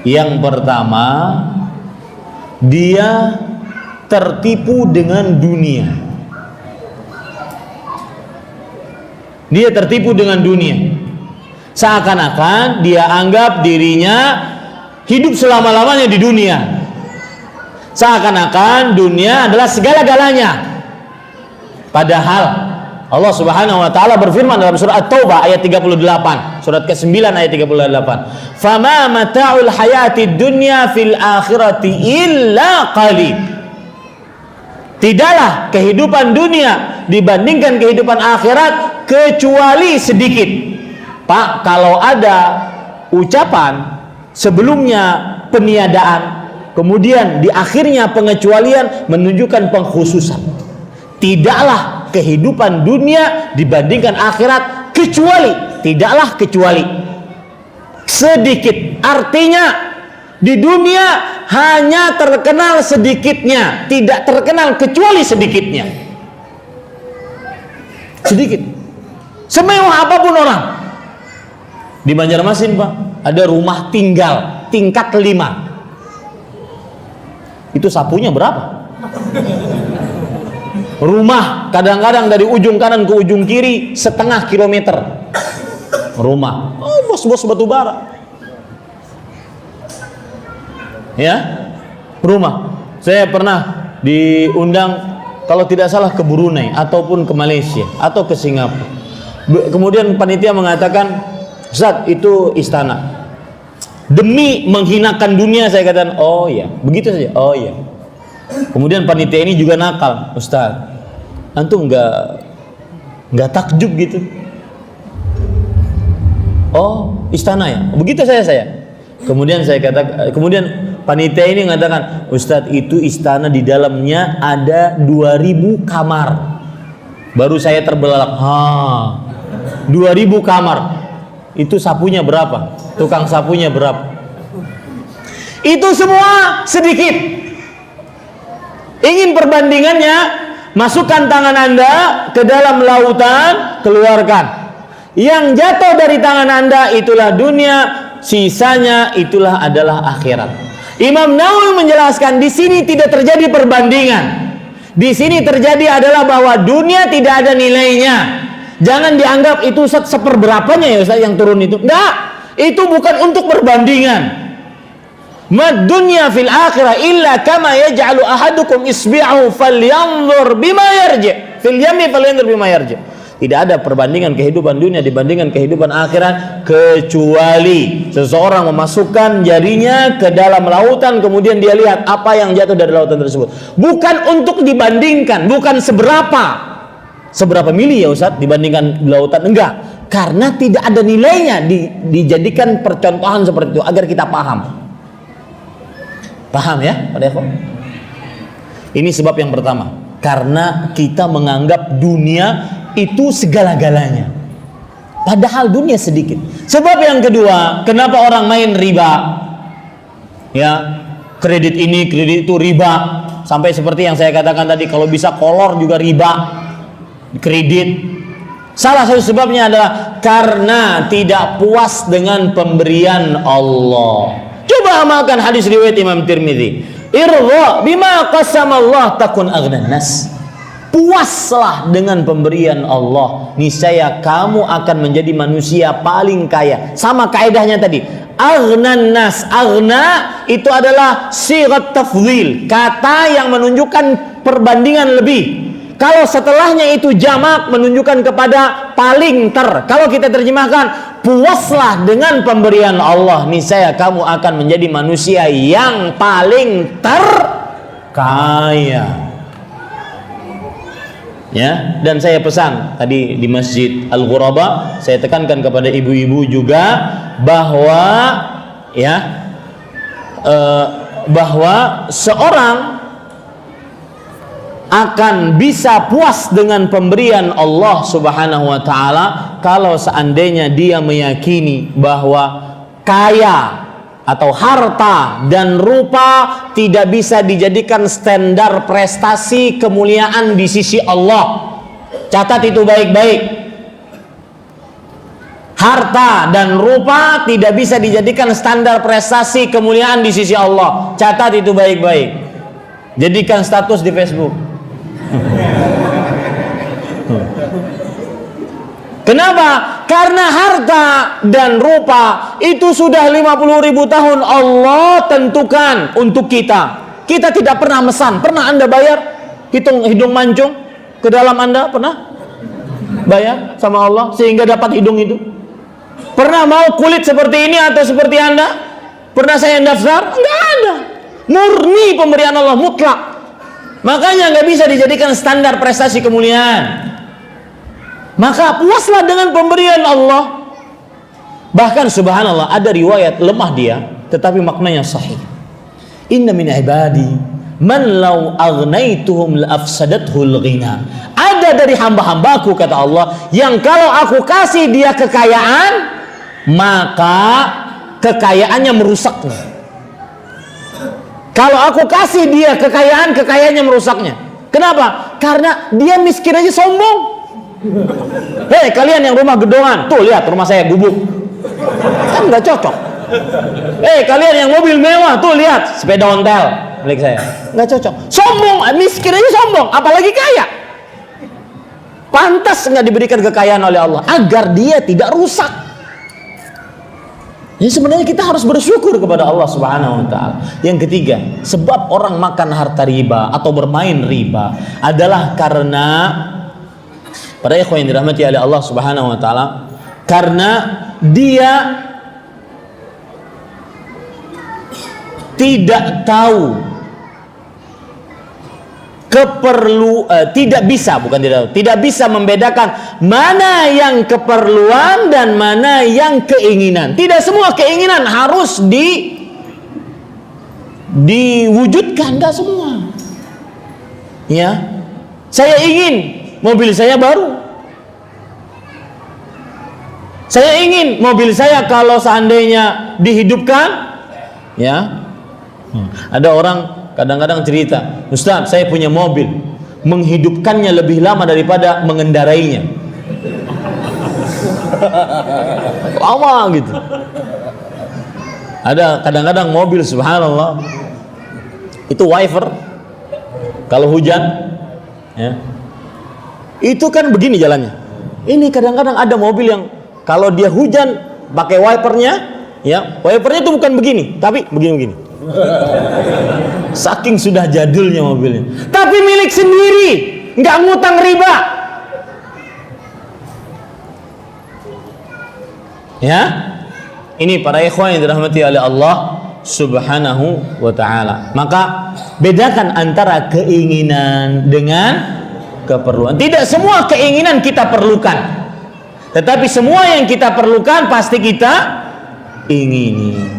Yang pertama, dia tertipu dengan dunia. Dia tertipu dengan dunia. Seakan-akan dia anggap dirinya hidup selama-lamanya di dunia. Seakan-akan dunia adalah segala-galanya. Padahal Allah Subhanahu wa taala berfirman dalam surah At-Taubah ayat 38, surat ke-9 ayat 38. Fama mata'ul hayatid dunya fil akhirati illa qalil. Tidaklah kehidupan dunia dibandingkan kehidupan akhirat kecuali sedikit. Pak, kalau ada ucapan sebelumnya peniadaan, kemudian di akhirnya pengecualian, menunjukkan pengkhususan. Tidaklah kehidupan dunia dibandingkan akhirat kecuali, tidaklah kecuali sedikit. Artinya di dunia hanya terkenal sedikitnya, tidak terkenal kecuali sedikitnya. Sedikit. Semewah apapun orang. Di Banjarmasin, Pak, ada rumah tinggal tingkat 5. Itu sapunya berapa? Rumah kadang-kadang dari ujung kanan ke ujung kiri setengah kilometer. Rumah. Oh, bos-bos batu bara. Ya, rumah. Saya pernah diundang, kalau tidak salah, ke Brunei ataupun ke Malaysia atau ke Singapura. Kemudian panitia mengatakan, Ustaz, itu istana. Demi menghinakan dunia, saya katakan, oh ya, begitu saja. Oh ya. Kemudian panitia ini juga nakal, Ustaz, antum nggak takjub gitu? Oh, istana ya, begitu saya. Kemudian saya katakan, kemudian panitia ini mengatakan, Ustaz, itu istana di dalamnya ada 2000 kamar. Baru saya terbelalak, 2000 kamar. Itu sapunya berapa? Tukang sapunya berapa? Itu semua sedikit. Ingin perbandingannya, masukkan tangan Anda ke dalam lautan, keluarkan. Yang jatuh dari tangan Anda itulah dunia, sisanya itulah adalah akhirat. Imam Nawawi menjelaskan di sini tidak terjadi perbandingan. Di sini terjadi adalah bahwa dunia tidak ada nilainya. Jangan dianggap itu seperberapanya ya Ustaz yang turun itu. Enggak, itu bukan untuk perbandingan. Mad dunya fil akhirah illa kama yaj'alu ahadukum isbi'ahu falyanzur bima yarji'. Fil yami falyanzur bima yarji'. Tidak ada perbandingan kehidupan dunia dibandingkan kehidupan akhirat kecuali seseorang memasukkan jarinya ke dalam lautan, kemudian dia lihat apa yang jatuh dari lautan tersebut. Bukan untuk dibandingkan, bukan seberapa mili ya Ustaz dibandingkan lautan, enggak. Karena tidak ada nilainya dijadikan percontohan seperti itu agar kita paham. Paham ya, Pak Devo? Ini sebab yang pertama. Karena kita menganggap dunia itu segala-galanya. Padahal dunia sedikit. Sebab yang kedua, kenapa orang main riba? Ya, kredit ini, kredit itu riba. Sampai seperti yang saya katakan tadi, kalau bisa kolor juga riba. Kredit. Salah satu sebabnya adalah karena tidak puas dengan pemberian Allah. Coba amalkan hadis riwayat Imam Tirmidzi. Irza bima qasamallah takun aghnan nas. Puaslah dengan pemberian Allah, niscaya kamu akan menjadi manusia paling kaya. Sama kaidahnya tadi. Aghnan nas. Aghna itu adalah sighat tafdhil, kata yang menunjukkan perbandingan lebih. Kalau setelahnya itu jamak menunjukkan kepada paling ter. Kalau kita terjemahkan, puaslah dengan pemberian Allah, niscaya kamu akan menjadi manusia yang paling terkaya. Ya, dan saya pesan tadi di Masjid Al-Ghuraba, saya tekankan kepada ibu-ibu juga bahwa ya bahwa seorang akan bisa puas dengan pemberian Allah Subhanahu wa taala kalau seandainya dia meyakini bahwa kaya atau harta dan rupa tidak bisa dijadikan standar prestasi kemuliaan di sisi Allah. Catat itu baik-baik. harta dan rupa tidak bisa dijadikan standar prestasi kemuliaan di sisi Allah. Catat itu baik-baik. Jadikan status di Facebook. Kenapa? Karena harta dan rupa itu sudah 50.000 tahun Allah tentukan untuk kita. Kita tidak pernah mesan. Pernah Anda bayar hidung mancung ke dalam Anda? Pernah bayar sama Allah sehingga dapat hidung itu? Pernah mau kulit seperti ini atau seperti Anda? Pernah saya daftar? Enggak ada. Murni pemberian Allah mutlak. Makanya nggak bisa dijadikan standar prestasi kemuliaan. Maka puaslah dengan pemberian Allah. Bahkan subhanallah ada riwayat lemah dia, tetapi maknanya sahih. Inna min ibadi man law agnaituhum la afsadathul ghina. Ada dari hamba-hambaku kata Allah yang kalau aku kasih dia kekayaan, maka kekayaannya merusaknya. Kalau aku kasih dia kekayaan, kekayaannya merusaknya. Kenapa? Karena dia miskin aja sombong. Hei kalian yang rumah gedongan, tuh lihat rumah saya gubuk, kan nggak cocok. Hei kalian yang mobil mewah, tuh lihat sepeda ontel milik saya, nggak cocok. Sombong, miskin aja sombong, apalagi kaya. Pantas nggak diberikan kekayaan oleh Allah agar dia tidak rusak. Jadi sebenarnya kita harus bersyukur kepada Allah Subhanahu wa taala. Yang ketiga, sebab orang makan harta riba atau bermain riba adalah karena para ikhwan yang dirahmati oleh Allah Subhanahu wa taala, karena dia tidak tahu tidak bisa membedakan mana yang keperluan dan mana yang keinginan. Tidak semua keinginan harus diwujudkan, enggak semua. Ya. Saya ingin mobil saya baru. Saya ingin mobil saya kalau seandainya dihidupkan, ya. Ada orang kadang-kadang cerita, Ustaz, saya punya mobil, menghidupkannya lebih lama daripada mengendarainya. Lama gitu. Ada kadang-kadang mobil, subhanallah, itu wiper kalau hujan, ya. Itu kan begini jalannya. Ini kadang-kadang ada mobil yang kalau dia hujan pakai wipernya, ya, wipernya itu bukan begini, tapi begini-begini. Saking sudah jadulnya mobilnya. Tapi milik sendiri, nggak ngutang riba. Ya, ini para ikhwan yang dirahmati oleh Allah Subhanahu wa taala. Maka bedakan antara keinginan dengan keperluan. Tidak semua keinginan kita perlukan, tetapi semua yang kita perlukan pasti kita ingini.